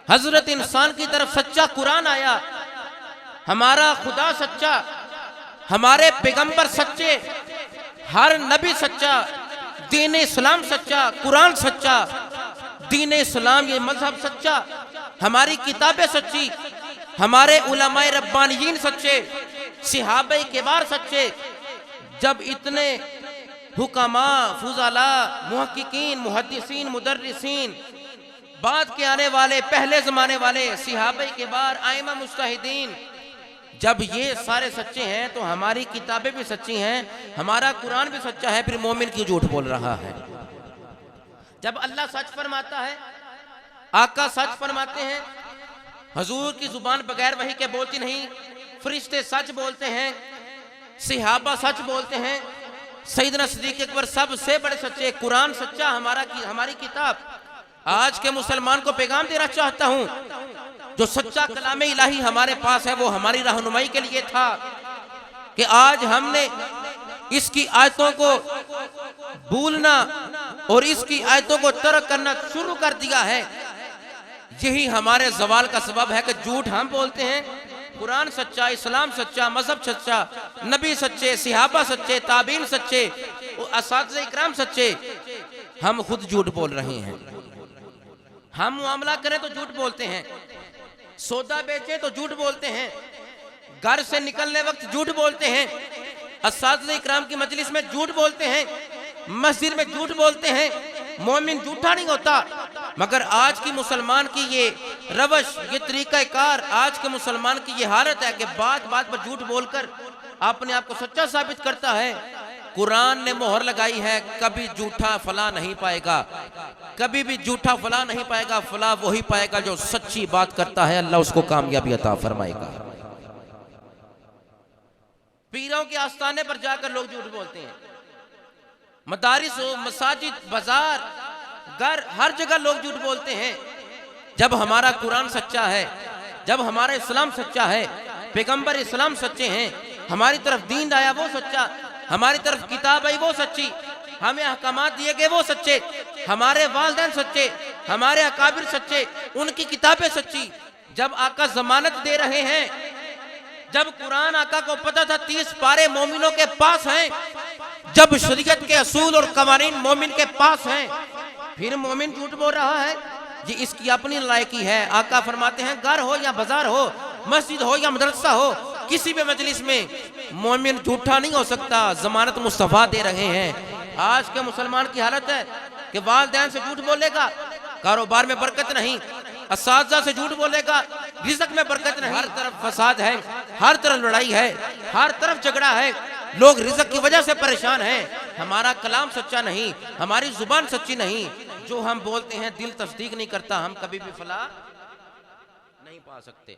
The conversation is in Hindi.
हजरत इंसान की तरफ सच्चा कुरान आया, हमारा खुदा सच्चा, हमारे पैगंबर सच्चे, हर नबी सच्चा, दीन इस्लाम सच्चा, कुरान सच्चा, दीन इस्लाम ये मजहब सच्चा, हमारी किताबें सच्ची, हमारे उलमाए रब्बानियीन सच्चे, सहाबे किबार सच्चे। जब इतने हुकामा, फुज़ाला, मुहक्किकीन, मुहद्दिसीन, मुदर्रिसीन, बाद के आने वाले, पहले ज़माने वाले, सहाबे किबार, आइमा मुज्तहिदीन, जब ये सारे सच्चे हैं तो हमारी किताबें भी सच्ची हैं, हमारा कुरान भी सच्चा है, फिर मोमिन क्यों झूठ बोल रहा है? जब अल्लाह सच फरमाता है, आका सच फरमाते हैं, हजूर की जुबान बगैर वही के बोलती नहीं, फरिश्ते सच बोलते हैं, सहाबा सच बोलते हैं, सैयदना सिद्दीक़ अकबर सबसे बड़े सच्चे, कुरान सच्चा, हमारी किताब। आज के मुसलमान को पैगाम देना चाहता हूं, जो सच्चा कलाम इलाही हमारे पास है वो हमारी रहनुमाई के लिए था कि आज हमने इसकी आयतों को भूलना और इसकी आयतों को तर्क करना शुरू कर दिया है। यही हमारे ज़वाल का सबब है कि झूठ हम बोलते हैं। कुरान सच्चा, इस्लाम सच्चा, मजहब सच्चा, नबी सच्चे, सहाबा सच्चे, ताबीन सच्चे, असातिज़े इकराम सच्चे, हम खुद झूठ बोल रहे हैं। हम मामला करें तो झूठ बोलते हैं, सौदा बेचे तो झूठ बोलते हैं, घर से निकलने वक्त झूठ बोलते हैं, असातिज़े इकराम की मजलिस में झूठ बोलते हैं, मस्जिद में झूठ बोलते हैं। मोमिन झूठा नहीं होता, मगर आज की मुसलमान की ये रवश, ये तरीका कार, आज के मुसलमान की ये हालत है कि बात बात पर झूठ बोलकर अपने आप को सच्चा साबित करता है। कुरान ने मोहर लगाई है, कभी झूठा फला नहीं पाएगा, कभी भी झूठा फला नहीं पाएगा। फला वही पाएगा जो सच्ची बात करता है, अल्लाह उसको कामयाबी अता फरमाएगा। पीरों के आस्थाने पर जाकर लोग झूठ बोलते हैं, मदारिस हो, मसाजिद, बाजार, घर, हर जगह लोग झूठ बोलते हैं। जब हमारा कुरान सच्चा है, जब हमारा इस्लाम सच्चा है, पैगंबर इस्लाम सच्चे हैं, हमारी तरफ दीन आया वो सच्चा, हमारी तरफ किताब आई वो सच्ची, हमें अहकामात दिए गए वो सच्चे, हमारे वालिदैन सच्चे, हमारे अकाबिर सच्चे, उनकी किताबें सच्ची। जब आका जमानत दे रहे हैं, जब कुरान आका को पता था 30 पारे मोमिनों के पास हैं, जब शरीयत के असूल और कवानीन मोमिन के पास हैं, फिर मोमिन झूठ बोल रहा है। जी इसकी अपनी लायकी है। आका फरमाते हैं घर हो या बाजार हो, मस्जिद हो या मदरसा हो, किसी भी मजलिस में मोमिन झूठा नहीं हो सकता। जमानत मुस्तफा दे रहे हैं। आज के मुसलमान की हालत है कि वालिदैन से झूठ बोलेगा, कारोबार में बरकत नहीं, असातिज़ा से झूठ बोलेगा, रिज़्क़ में बरकत नहीं। हर तरफ फसाद है, हर तरफ लड़ाई है, हर तरफ झगड़ा है, लोग रिज़्क़ की वजह से परेशान हैं। हमारा कलाम सच्चा नहीं, हमारी जुबान सच्ची नहीं, जो हम बोलते हैं दिल तस्दीक नहीं करता, हम कभी भी फलाह नहीं पा सकते।